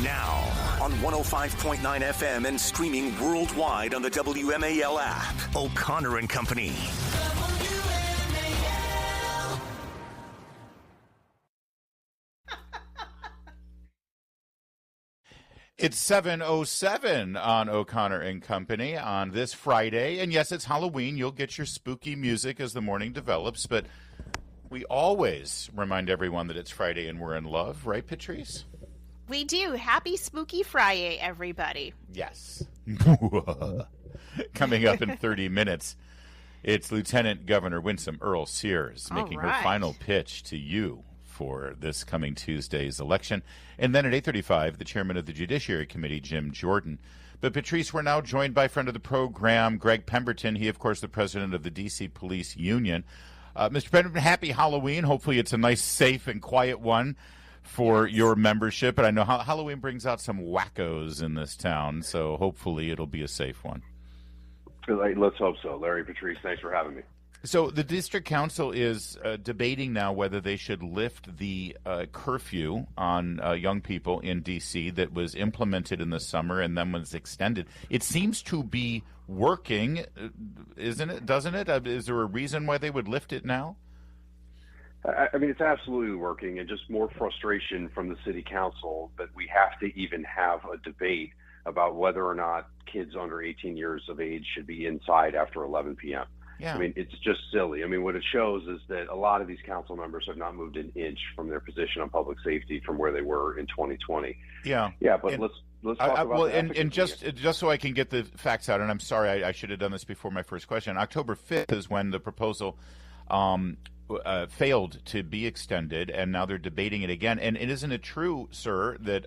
Now on 105.9 FM and streaming worldwide on the WMAL app. O'Connor and Company. It's 7:07 on O'Connor and Company on this Friday. And yes, it's Halloween. You'll get your spooky music as the morning develops. But we always remind everyone that it's Friday and we're in love. Right, Patrice? We do. Happy Spooky Friday, everybody. Yes. Coming up in 30 minutes, it's Lieutenant Governor Winsome Earle-Sears making her final pitch to you for this coming Tuesday's election. And then at 8:35, the chairman of the Judiciary Committee, Jim Jordan. But Patrice, we're now joined by friend of the program, Gregg Pemberton. He, of course, the president of the D.C. Police Union. Mr. Pemberton, happy Halloween. Hopefully it's a nice, safe, and quiet one for your membership. But I know Halloween brings out some wackos in this town, so hopefully it'll be a safe one. Let's hope so. Larry, Patrice, thanks for having me. So the district council is debating now whether they should lift the curfew on young people in D.C. that was implemented in the summer and then was extended. It seems to be working, isn't it? Doesn't it? Is there a reason why they would lift it now? I mean, it's absolutely working, and just more frustration from the city council that we have to even have a debate about whether or not kids under 18 years of age should be inside after 11 p.m. Yeah. I mean, it's just silly. I mean, what it shows is that a lot of these council members have not moved an inch from their position on public safety from where they were in 2020. Yeah. Yeah, but let's talk about well, and just so I can get the facts out, and I'm sorry, I should have done this before my first question. October 5th is when the proposal failed to be extended, and now they're debating it again. And isn't it true, sir, that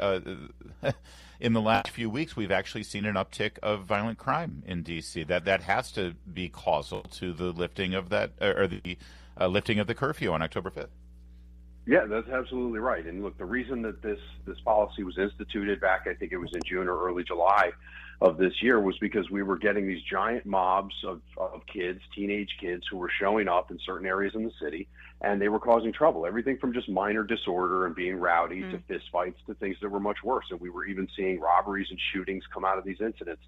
in the last few weeks we've actually seen an uptick of violent crime in D.C.? That has to be causal to the lifting of that, or the lifting of the curfew on October 5th. Yeah, that's absolutely right. And look, the reason that this policy was instituted back, I think it was in June or early July of this year, was because we were getting these giant mobs of kids, teenage kids, who were showing up in certain areas in the city, and they were causing trouble. Everything from just minor disorder and being rowdy to fistfights to things that were much worse. And we were even seeing robberies and shootings come out of these incidents.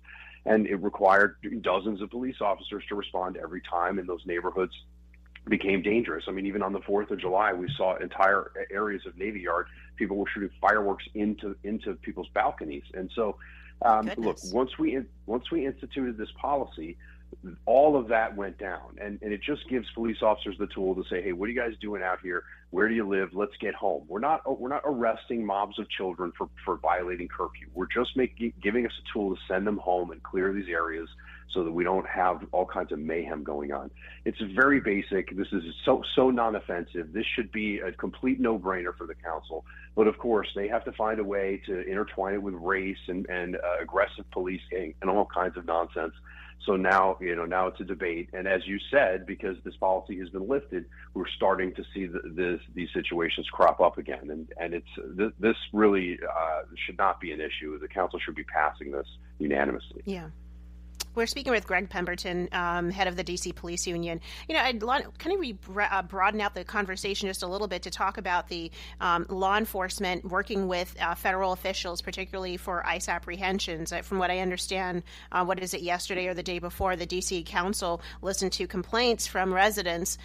And it required dozens of police officers to respond every time, and those neighborhoods became dangerous. I mean, even on the 4th of July, we saw entire areas of Navy Yard. People were shooting fireworks into people's balconies. And so, look, once we instituted this policy, all of that went down, and it just gives police officers the tool to say, hey, what are you guys doing out here? Where do you live? Let's get home. We're not arresting mobs of children for violating curfew. We're just giving us a tool to send them home and clear these areas so that we don't have all kinds of mayhem going on. It's very basic. This is so non-offensive. This should be a complete no-brainer for the council. But of course, they have to find a way to intertwine it with race and aggressive policing and all kinds of nonsense. So now it's a debate. And as you said, because this policy has been lifted, we're starting to see these situations crop up again. And this really should not be an issue. The council should be passing this unanimously. Yeah. We're speaking with Gregg Pemberton, head of the D.C. Police Union. I'd kind of broaden out the conversation just a little bit to talk about the law enforcement working with federal officials, particularly for ICE apprehensions. From what I understand, yesterday or the day before, the D.C. Council listened to complaints from residents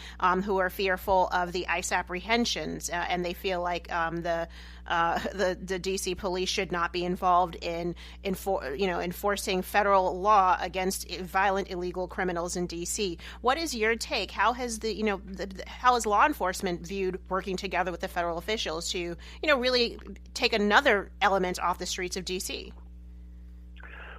who are fearful of the ICE apprehensions, and they feel like the D.C. police should not be involved in enforcing federal law against violent illegal criminals in D.C. What is your take? How has how has law enforcement viewed working together with the federal officials to really take another element off the streets of D.C.?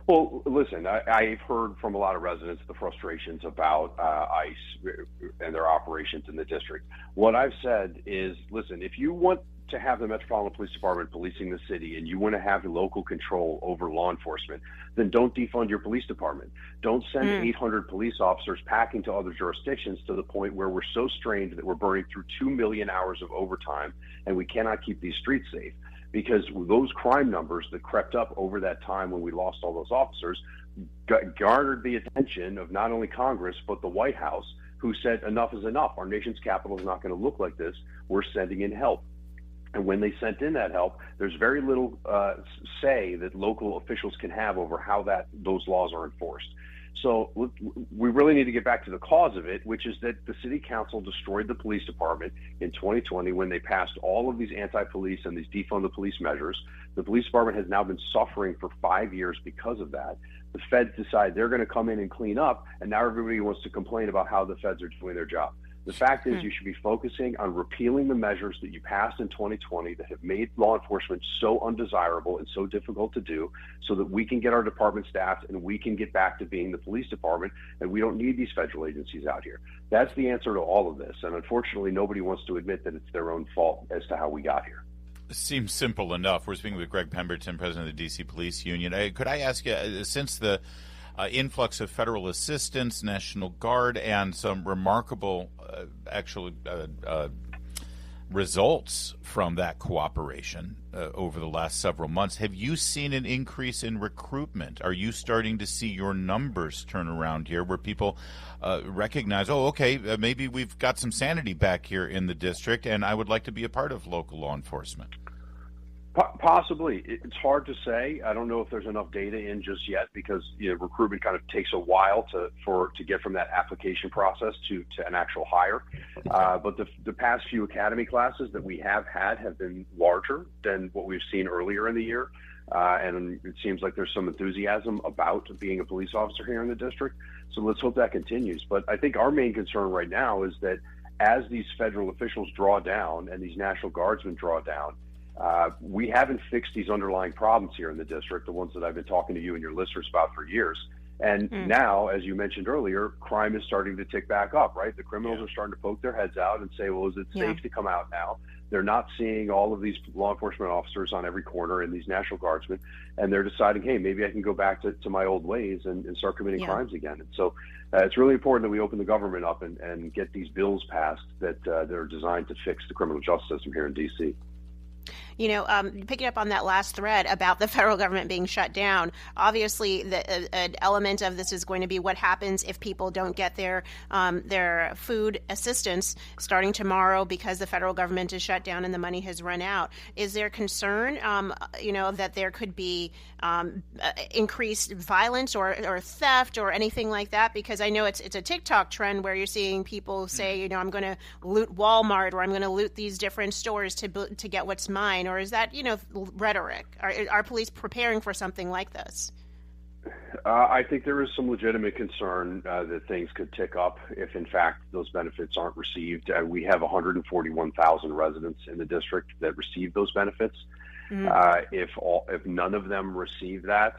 Well, listen, I've heard from a lot of residents the frustrations about ICE and their operations in the district. What I've said is, listen, if you want to have the Metropolitan Police Department policing the city and you want to have local control over law enforcement, then don't defund your police department. Don't send 800 police officers packing to other jurisdictions to the point where we're so strained that we're burning through 2 million hours of overtime and we cannot keep these streets safe. Because those crime numbers that crept up over that time when we lost all those officers garnered the attention of not only Congress, but the White House, who said enough is enough. Our nation's capital is not going to look like this. We're sending in help. And when they sent in that help, there's very little say that local officials can have over how those laws are enforced. So we really need to get back to the cause of it, which is that the city council destroyed the police department in 2020 when they passed all of these anti-police and these defund the police measures. The police department has now been suffering for 5 years because of that. The feds decide they're going to come in and clean up, and now everybody wants to complain about how the feds are doing their job. The fact is, you should be focusing on repealing the measures that you passed in 2020 that have made law enforcement so undesirable and so difficult to do, so that we can get our department staffed and we can get back to being the police department, and we don't need these federal agencies out here. That's the answer to all of this, and unfortunately, nobody wants to admit that it's their own fault as to how we got here. Seems simple enough. We're speaking with Gregg Pemberton, president of the D.C. Police Union. Could I ask you, since the influx of federal assistance, National Guard, and some remarkable results from that cooperation over the last several months, have you seen an increase in recruitment? Are you starting to see your numbers turn around here where people recognize, maybe we've got some sanity back here in the district and I would like to be a part of local law enforcement? Possibly. It's hard to say. I don't know if there's enough data in just yet because recruitment kind of takes a while to get from that application process to an actual hire. But the past few academy classes that we have had have been larger than what we've seen earlier in the year. And it seems like there's some enthusiasm about being a police officer here in the district. So let's hope that continues. But I think our main concern right now is that as these federal officials draw down and these National Guardsmen draw down, we haven't fixed these underlying problems here in the district, the ones that I've been talking to you and your listeners about for years. And now, as you mentioned earlier, crime is starting to tick back up, right? The criminals are starting to poke their heads out and say, well, is it safe to come out now? They're not seeing all of these law enforcement officers on every corner and these National Guardsmen, and they're deciding, hey, maybe I can go back to my old ways and start committing crimes again. And so it's really important that we open the government up and get these bills passed that are designed to fix the criminal justice system here in D.C. Picking up on that last thread about the federal government being shut down, obviously an element of this is going to be what happens if people don't get their food assistance starting tomorrow because the federal government is shut down and the money has run out. Is there concern, that there could be increased violence or theft or anything like that? Because I know it's a TikTok trend where you're seeing people say, I'm going to loot Walmart or I'm going to loot these different stores to get what's mine. Or is that, rhetoric? Are police preparing for something like this? I think there is some legitimate concern that things could tick up if, in fact, those benefits aren't received. We have 141,000 residents in the district that receive those benefits. If none of them receive that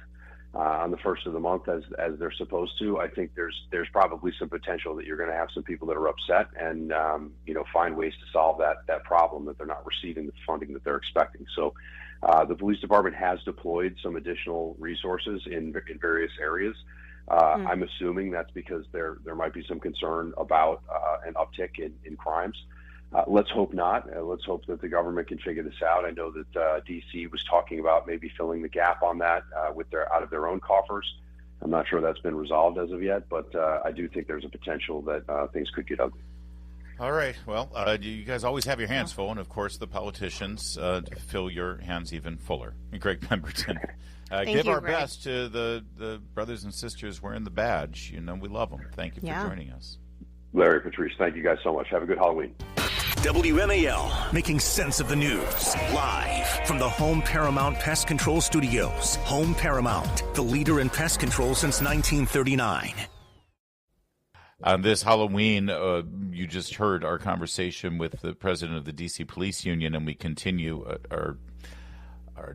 on the first of the month as they're supposed to, I think there's probably some potential that you're going to have some people that are upset and find ways to solve that problem that they're not receiving the funding that they're expecting. So the police department has deployed some additional resources in various areas. I'm assuming that's because there might be some concern about an uptick in crimes. Let's hope not. Let's hope that the government can figure this out. I know that D.C. was talking about maybe filling the gap on that out of their own coffers. I'm not sure that's been resolved as of yet, but I do think there's a potential that things could get ugly. All right. Well, you guys always have your hands full, and of course the politicians fill your hands even fuller. Gregg Pemberton, give our best to the brothers and sisters wearing the badge. We love them. Thank you for joining us. Larry, Patrice, thank you guys so much. Have a good Halloween. WMAL, making sense of the news. Live from the Home Paramount Pest Control Studios. Home Paramount, the leader in pest control since 1939. On this Halloween, you just heard our conversation with the president of the D.C. Police Union, and we continue our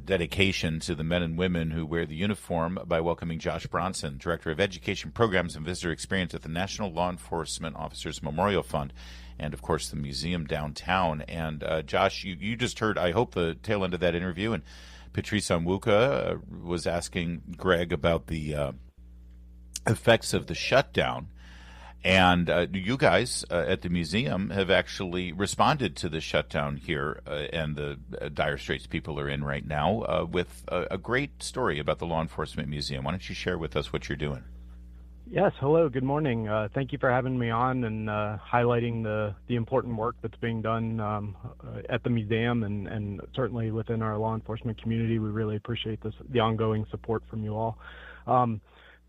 dedication to the men and women who wear the uniform by welcoming Josh Bronson, Director of Education Programs and Visitor Experience at the National Law Enforcement Officers Memorial Fund, and, of course, the museum downtown. And, Josh, you just heard, I hope, the tail end of that interview, and Patrice Onwuka was asking Gregg about the effects of the shutdown. And you guys at the museum have actually responded to the shutdown here and the dire straits people are in right now with a great story about the Law Enforcement Museum. Why don't you share with us what you're doing? Yes, hello, good morning. Thank you for having me on and highlighting the important work that's being done at the museum and certainly within our law enforcement community. We really appreciate the ongoing support from you all.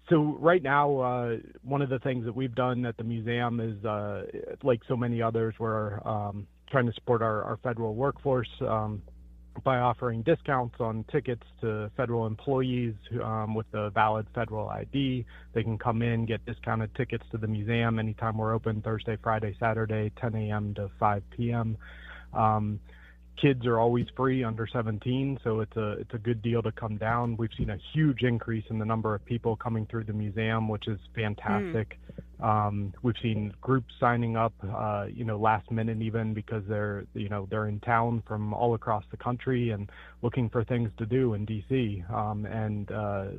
So right now, one of the things that we've done at the museum is, like so many others, we're trying to support our federal workforce by offering discounts on tickets to federal employees with a valid federal ID. They can come in, get discounted tickets to the museum anytime we're open, Thursday, Friday, Saturday, 10 a.m. to 5 p.m. Kids are always free under 17, so it's a good deal to come down. We've seen a huge increase in the number of people coming through the museum, which is fantastic. We've seen groups signing up, last minute even because they're in town from all across the country and looking for things to do in DC.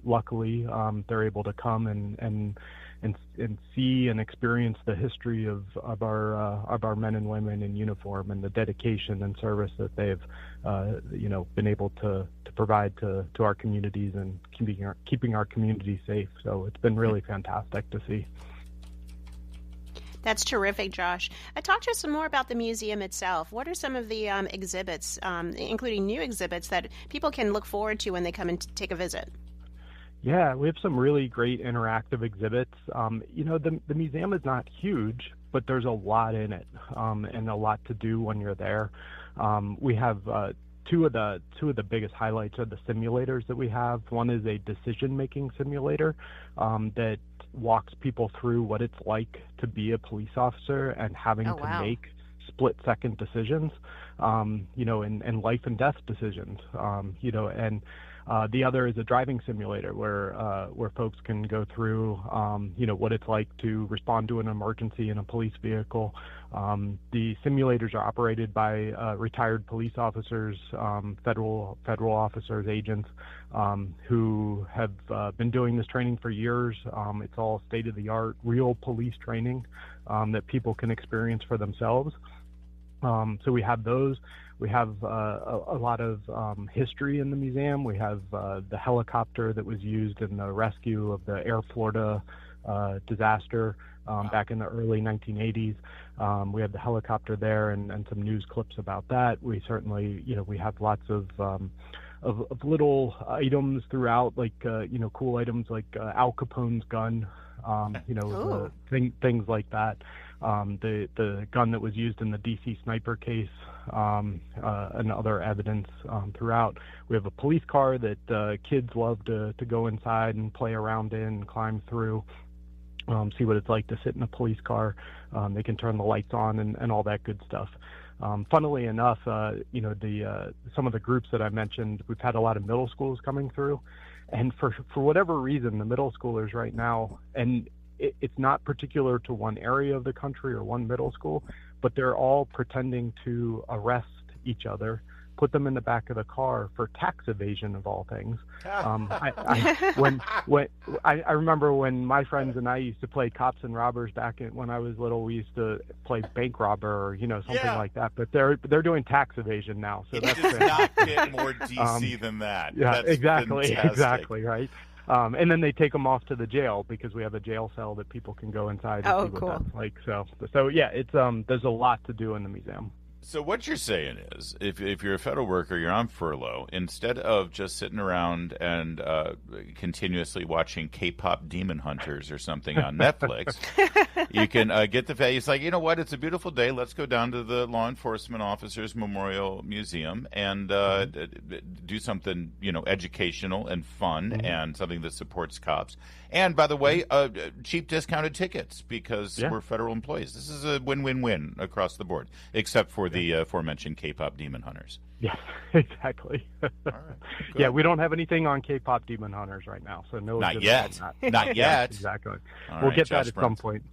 Luckily, they're able to come and see and experience the history of our men and women in uniform and the dedication and service that they've been able to provide to our communities and keeping our communities safe. So it's been really fantastic to see. That's terrific, Josh. Talk to us some more about the museum itself. What are some of the exhibits, including new exhibits, that people can look forward to when they come and take a visit? Yeah, we have some really great interactive exhibits. The museum is not huge, but there's a lot in it and a lot to do when you're there. We have two of the biggest highlights are the simulators that we have. One is a decision-making simulator that walks people through what it's like to be a police officer and having to make split-second decisions, and life and death decisions, the other is a driving simulator where folks can go through, what it's like to respond to an emergency in a police vehicle. The simulators are operated by retired police officers, federal officers, agents who have been doing this training for years. It's all state-of-the-art, real police training that people can experience for themselves. So we have those. We have a lot of history in the museum. We have the helicopter that was used in the rescue of the Air Florida disaster back in the early 1980s. We have the helicopter there and some news clips about that. We certainly, we have lots of little items throughout, like, cool items like Al Capone's gun, things like that. The gun that was used in the DC sniper case, and other evidence throughout. We have a police car that kids love to go inside and play around in and climb through, see what it's like to sit in a police car. They can turn the lights on and all that good stuff. Funnily enough, some of the groups that I mentioned, we've had a lot of middle schools coming through, and for whatever reason, the middle schoolers right now, and it's not particular to one area of the country or one middle school, but they're all pretending to arrest each other, put them in the back of the car for tax evasion of all things. I remember when my friends and I used to play cops and robbers back when I was little. We used to play bank robber or something like that. But they're doing tax evasion now. So it does not get more DC than that. Yeah, that's exactly, fantastic. right. And then they take them off to the jail because we have a jail cell that people can go inside and see what that's like. So yeah, it's there's a lot to do in the museum. So what you're saying is, if you're a federal worker, you're on furlough, instead of just sitting around and continuously watching K-pop Demon Hunters or something on Netflix, you can get the fact. It's like, you know what? It's a beautiful day. Let's go down to the Law Enforcement Officers Memorial Museum and do something, educational and fun and something that supports cops. And by the way, cheap discounted tickets because we're federal employees. This is a win-win-win across the board, except for the aforementioned K-pop Demon Hunters. Yes, exactly. All right. Yeah, we don't have anything on K-pop Demon Hunters right now, so no. Not yet. Not yet. Exactly. All we'll right, get Josh that at Bronson. some point.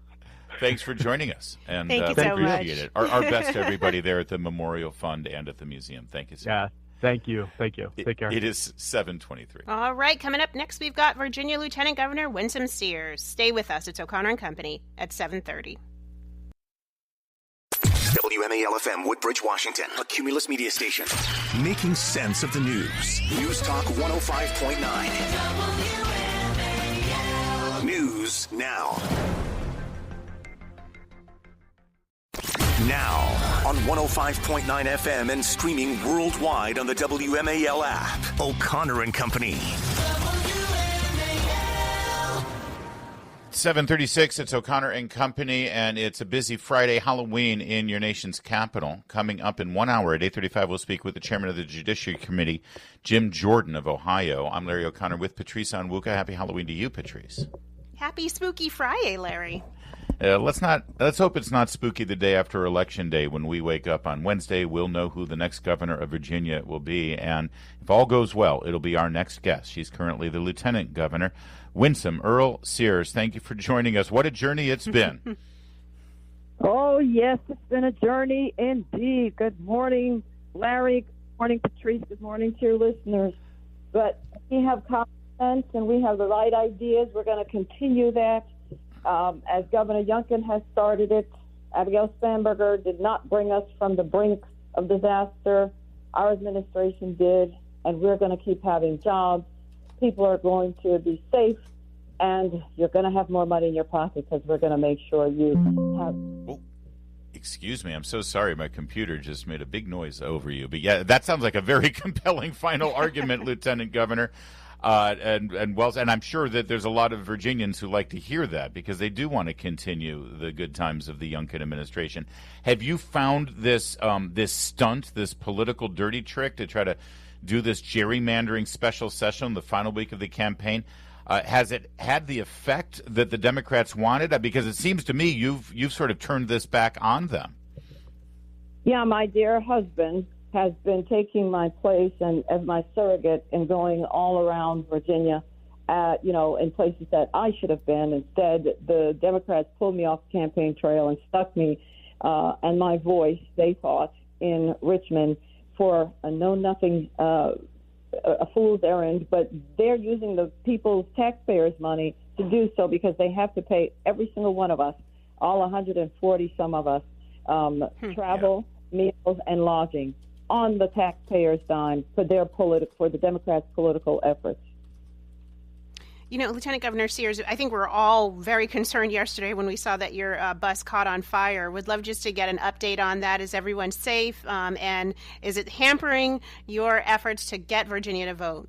Thanks for joining us, and Thank you so much. appreciate it. Our best to everybody there at the Memorial Fund and at the museum. Thank you so much. Thank you. Take care. It is 7:23. All right, coming up next, we've got Virginia Lieutenant Governor Winsome Earle-Sears. Stay with us. It's O'Connor and Company at 7:30. WMAL-FM, Woodbridge, Washington, a Cumulus media station. Making sense of the news. News Talk 105.9. WMAL. News now. Now on 105.9 FM and streaming worldwide on the WMAL app. O'Connor and Company. 7:36, it's O'Connor and Company, and it's a busy Friday, Halloween in your nation's capital. Coming up in 1 hour at 8:35, we'll speak with the chairman of the Judiciary Committee, Jim Jordan of Ohio. I'm Larry O'Connor with Patrice Onwuka. Happy Halloween to you, Patrice. Happy Spooky Friday, Larry. Let's hope it's not spooky the day after Election Day. When we wake up on Wednesday, we'll know who the next governor of Virginia will be, and if all goes well, it'll be our next guest. She's currently the lieutenant governor, Winsome Earle-Sears. Thank you for joining us. What a journey it's been. Oh, yes, it's been a journey indeed. Good morning, Larry. Good morning, Patrice. Good morning to your listeners. But we have common sense and we have the right ideas. We're going to continue that. As Governor Youngkin has started it, Abigail Spanberger did not bring us from the brink of disaster. Our administration did, and we're going to keep having jobs. People are going to be safe, and you're going to have more money in your pocket because we're going to make sure you have... Oh, excuse me. I'm so sorry. My computer just made a big noise over you. But yeah, that sounds like a very compelling final argument, Lieutenant Governor. And I'm sure that there's a lot of Virginians who like to hear that because they do want to continue the good times of the Youngkin administration. Have you found this stunt, this political dirty trick to try to do this gerrymandering special session the final week of the campaign? Has it had the effect that the Democrats wanted? Because it seems to me you've sort of turned this back on them. Yeah, my dear husband has been taking my place and as my surrogate and going all around Virginia, in places that I should have been. Instead, the Democrats pulled me off the campaign trail and stuck me and my voice, they thought, in Richmond for a know-nothing, a fool's errand. But they're using the people's taxpayers' money to do so because they have to pay every single one of us, all 140 some of us, travel, meals, and lodging on the taxpayers' dime for the Democrats' political efforts. You know, Lieutenant Governor Sears, I think we're all very concerned yesterday when we saw that your bus caught on fire. Would love just to get an update on that. Is everyone safe? And is it hampering your efforts to get Virginia to vote?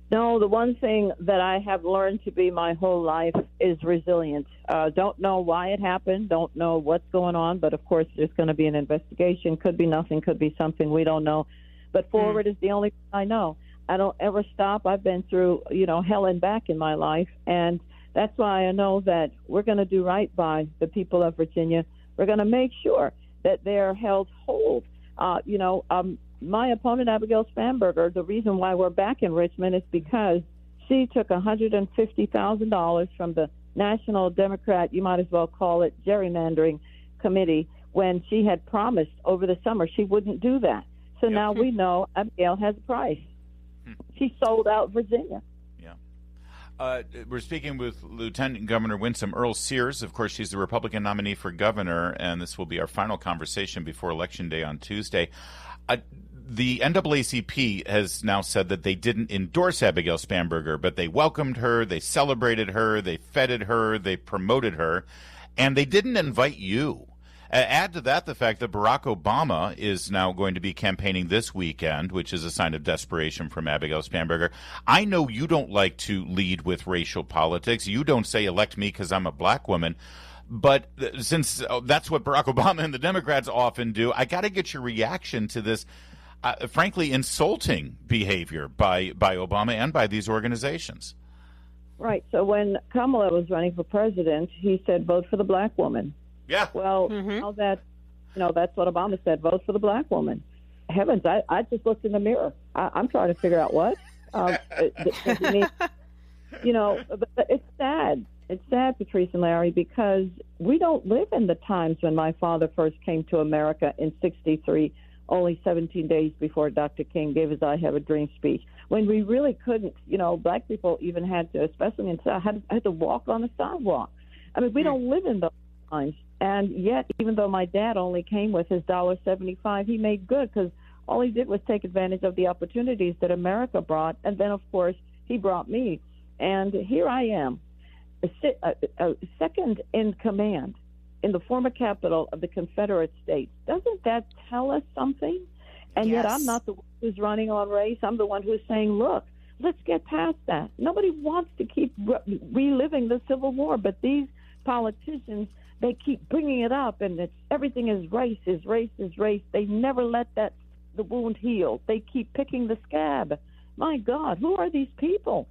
No, the one thing that I have learned to be my whole life is resilient. Don't know why it happened, don't know what's going on, but of course there's going to be an investigation. Could be nothing, could be something, we don't know. But forward is the only thing I know. I don't ever stop. I've been through, hell and back in my life, and that's why I know that we're going to do right by the people of Virginia. We're going to make sure that they're held whole. My opponent, Abigail Spanberger, the reason why we're back in Richmond is because she took $150,000 from the National Democrat, you might as well call it gerrymandering committee, when she had promised over the summer she wouldn't do that. So now we know Abigail has a price. She sold out Virginia. We're speaking with Lieutenant Governor Winsome Earle-Sears. Of course, she's the Republican nominee for governor, and this will be our final conversation before Election Day on Tuesday. The NAACP has now said that they didn't endorse Abigail Spanberger, but they welcomed her, they celebrated her, they feted her, they promoted her, and they didn't invite you. Add to that the fact that Barack Obama is now going to be campaigning this weekend, which is a sign of desperation from Abigail Spanberger. I know you don't like to lead with racial politics. You don't say elect me because I'm a black woman. But since that's what Barack Obama and the Democrats often do, I got to get your reaction to this, frankly, insulting behavior by Obama and by these organizations. Right. So when Kamala was running for president, he said, vote for the black woman. Yeah. Well, now that, that's what Obama said, vote for the black woman. Heavens, I just looked in the mirror. I'm trying to figure out what. But it's sad. It's sad, Patrice and Larry, because we don't live in the times when my father first came to America in 1963, only 17 days before Dr. King gave his I Have a Dream speech, when we really couldn't, black people even had to, especially in South, had to walk on the sidewalk. I mean, we don't live in those times. And yet, even though my dad only came with his $1.75, he made good because all he did was take advantage of the opportunities that America brought. And then, of course, he brought me. And here I am. second in command in the former capital of the Confederate States. Doesn't that tell us something? And yet I'm not the one who's running on race. I'm the one who's saying, look, let's get past that. Nobody wants to keep reliving the Civil War, but these politicians, they keep bringing it up, and everything is race, is race, is race. They never let the wound heal. They keep picking the scab. My God, who are these people?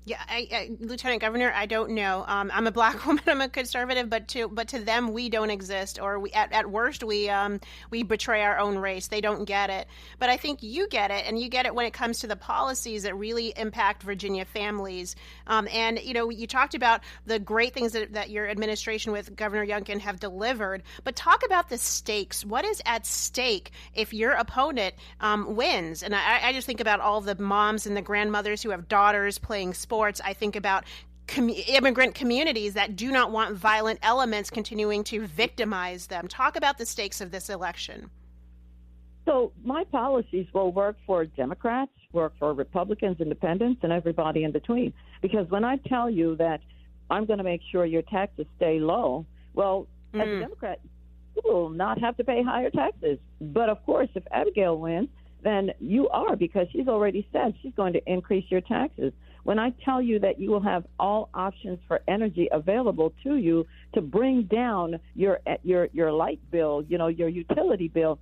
Yeah, Lieutenant Governor, I don't know. I'm a black woman. I'm a conservative, but to them, we don't exist, or we at worst we betray our own race. They don't get it, but I think you get it, and you get it when it comes to the policies that really impact Virginia families. And you talked about the great things that your administration with Governor Youngkin have delivered, but talk about the stakes. What is at stake if your opponent wins? And I just think about all of the moms and the grandmothers who have daughters playing sports. I think about immigrant communities that do not want violent elements continuing to victimize them. Talk about the stakes of this election. So my policies will work for Democrats, work for Republicans, independents, and everybody in between. Because when I tell you that I'm going to make sure your taxes stay low, well, as a Democrat, you will not have to pay higher taxes. But, of course, if Abigail wins, then you are, because she's already said she's going to increase your taxes. When I tell you that you will have all options for energy available to you to bring down your light bill, your utility bill,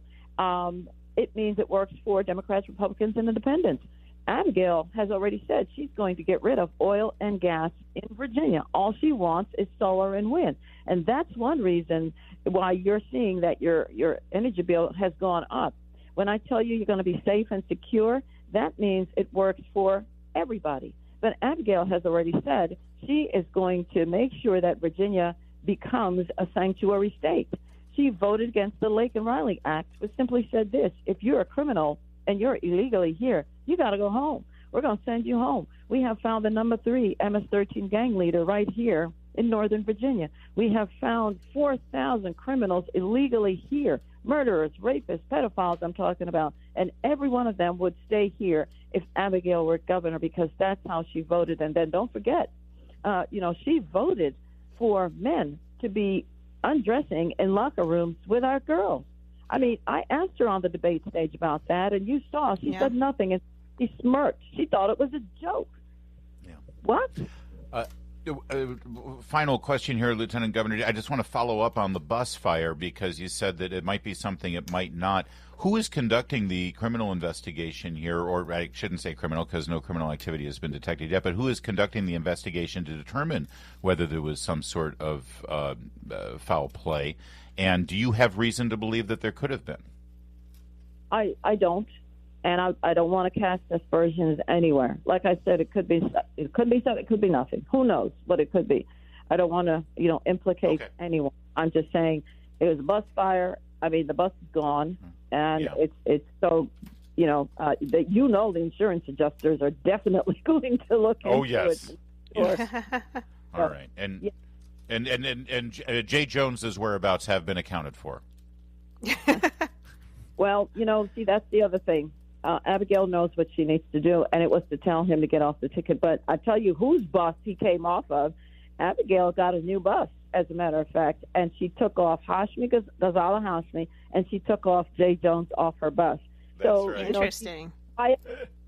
it means it works for Democrats, Republicans, and independents. Abigail has already said she's going to get rid of oil and gas in Virginia. All she wants is solar and wind. And that's one reason why you're seeing that your energy bill has gone up. When I tell you you're going to be safe and secure, that means it works for everybody. But Abigail has already said she is going to make sure that Virginia becomes a sanctuary state. She voted against the Lake and Riley Act, which simply said this: if you're a criminal and you're illegally here, you got to go home. We're going to send you home. We have found the number 3 MS-13 gang leader right here in Northern Virginia. We have found 4,000 criminals illegally here, murderers, rapists, pedophiles I'm talking about, and every one of them would stay here if Abigail were governor, because that's how she voted. And then don't forget, she voted for men to be undressing in locker rooms with our girls. I mean, I asked her on the debate stage about that, and you saw she said nothing, and she smirked. She thought it was a joke. Yeah. What? Final question here, Lieutenant Governor. I just want to follow up on the bus fire, because you said that it might be something, it might not. Who is conducting the criminal investigation here? Or I shouldn't say criminal, because no criminal activity has been detected yet, but who is conducting the investigation to determine whether there was some sort of foul play? And do you have reason to believe that there could have been? I don't. And I don't want to cast aspersions anywhere. Like I said, it could be something, it could be nothing. Who knows what it could be? I don't want to, implicate anyone. I'm just saying it was a bus fire. I mean, the bus is gone, and it's so, that the insurance adjusters are definitely going to look into it. Yes. All right, and Jay Jones's whereabouts have been accounted for. Well, see, that's the other thing. Abigail knows what she needs to do, and it was to tell him to get off the ticket. But I tell you whose bus he came off of. Abigail got a new bus, as a matter of fact, and she took off Ghazala Hashmi, and she took off Jay Jones off her bus. That's right. Interesting.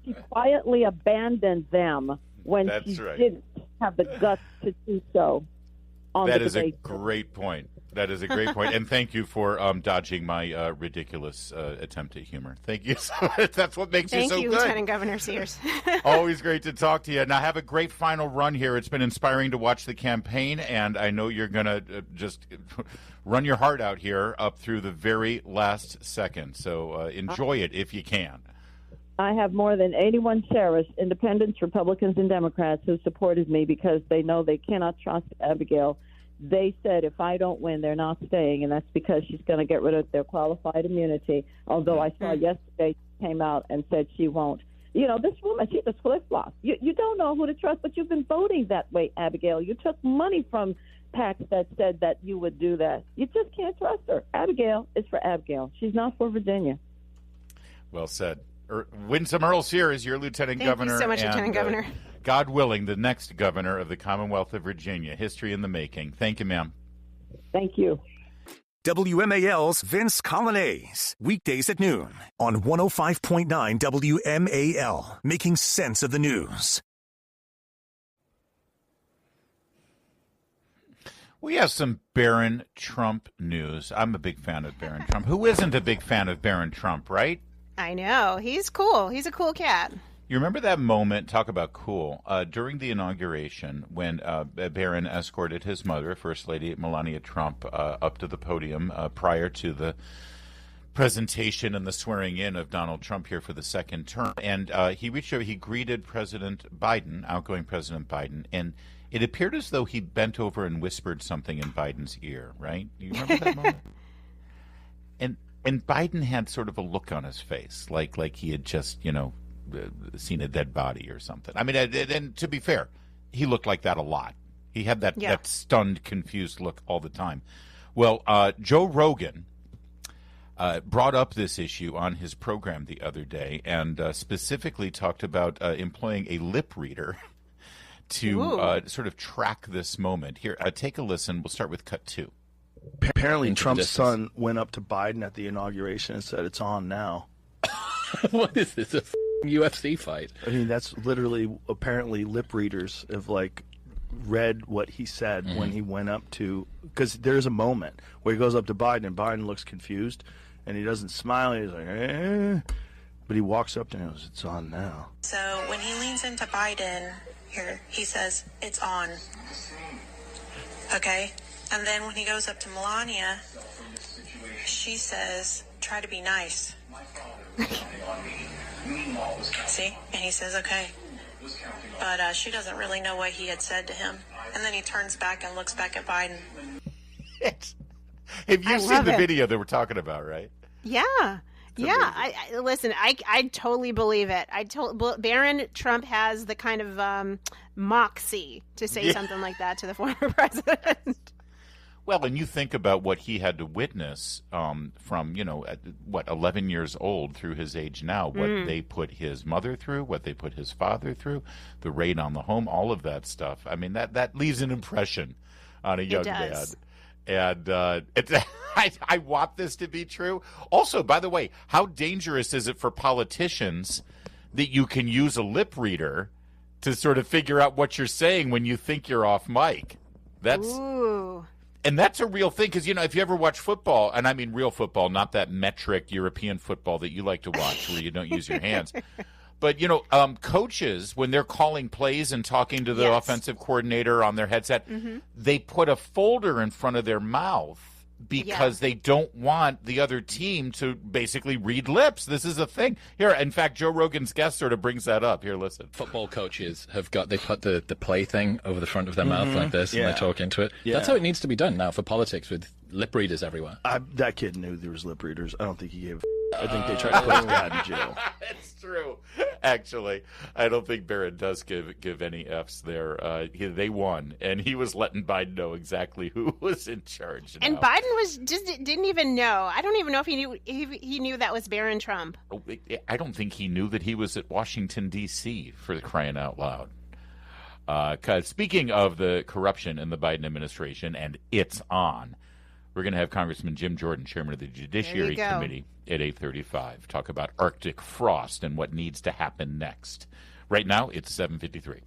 She quietly abandoned them when she didn't have the guts to do so. That is a great point. That is a great point. And thank you for dodging my ridiculous attempt at humor. Thank you so much. That's what makes you so good. Thank you, Lieutenant Governor Sears. Always great to talk to you. Now, have a great final run here. It's been inspiring to watch the campaign, and I know you're going to just run your heart out here up through the very last second. So enjoy it if you can. I have more than 81 cherished independents, Republicans, and Democrats who supported me because they know they cannot trust Abigail. They said if I don't win, they're not staying, and that's because she's going to get rid of their qualified immunity, although I saw yesterday she came out and said she won't. This woman, she's a flip-flop. You don't know who to trust, but you've been voting that way, Abigail. You took money from PACs that said that you would do that. You just can't trust her. Abigail is for Abigail. She's not for Virginia. Well said. Winsome Earle-Sears, your Lieutenant Governor. Thank you so much, Lieutenant Governor. God willing, the next governor of the Commonwealth of Virginia. History in the making. Thank you, ma'am. Thank you. WMAL's Vince Colonnese, weekdays at noon on 105.9 WMAL, making sense of the news. We have some Barron Trump news. I'm a big fan of Barron Trump. Who isn't a big fan of Barron Trump, right? I know. He's cool. He's a cool cat. You remember that moment, talk about cool, during the inauguration when Barron escorted his mother, First Lady Melania Trump, up to the podium prior to the presentation and the swearing in of Donald Trump here for the second term. And he reached over, he greeted President Biden, outgoing President Biden, and it appeared as though he bent over and whispered something in Biden's ear, right? Do you remember that moment? And Biden had sort of a look on his face, like he had just, seen a dead body or something. I mean, and to be fair, he looked like that a lot. He had that stunned, confused look all the time. Well, Joe Rogan brought up this issue on his program the other day and specifically talked about employing a lip reader to sort of track this moment. Here, take a listen. We'll start with cut 2. Apparently, Trump's son went up to Biden at the inauguration and said, "It's on now." What is this, a UFC fight? I mean, that's literally, apparently, lip readers have, read what he said when he went up to, because there's a moment where he goes up to Biden, and Biden looks confused, and he doesn't smile, he's like, eh. But he walks up to him and goes, "It's on now." So when he leans into Biden, here, he says, "It's on." Okay? And then when he goes up to Melania, she says, "Try to be nice." See? And he says, "Okay." But she doesn't really know what he had said to him. And then he turns back and looks back at Biden. Have you seen the video that we're talking about, right? Yeah. Yeah. Listen, I totally believe it. Barron Trump has the kind of moxie to say something like that to the former president. Well, and you think about what he had to witness from, 11 years old through his age now, what they put his mother through, what they put his father through, the raid on the home, all of that stuff. I mean, that leaves an impression on a young man. And I want this to be true. Also, by the way, how dangerous is it for politicians that you can use a lip reader to sort of figure out what you're saying when you think you're off mic? And that's a real thing, because, if you ever watch football, and I mean real football, not that metric European football that you like to watch where you don't use your hands. But, coaches, when they're calling plays and talking to the offensive coordinator on their headset, they put a folder in front of their mouth because they don't want the other team to basically read lips. This is a thing. Here, in fact, Joe Rogan's guest sort of brings that up. Here, listen. Football coaches they put the play thing over the front of their mouth like this, and they talk into it. Yeah. That's how it needs to be done now for politics, with lip readers everywhere. That kid knew there was lip readers. I don't think he gave I think they tried to put his dad in jail. It's true. Actually, I don't think Barron does give any Fs there. They won, and he was letting Biden know exactly who was in charge. And Biden didn't even know. I don't even know if he knew that was Barron Trump. I don't think he knew that he was at Washington, D.C., for crying out loud. Because speaking of the corruption in the Biden administration, and it's on, we're going to have Congressman Jim Jordan, chairman of the Judiciary Committee, at 8:35. Talk about Arctic frost and what needs to happen next. Right now, it's 7:53.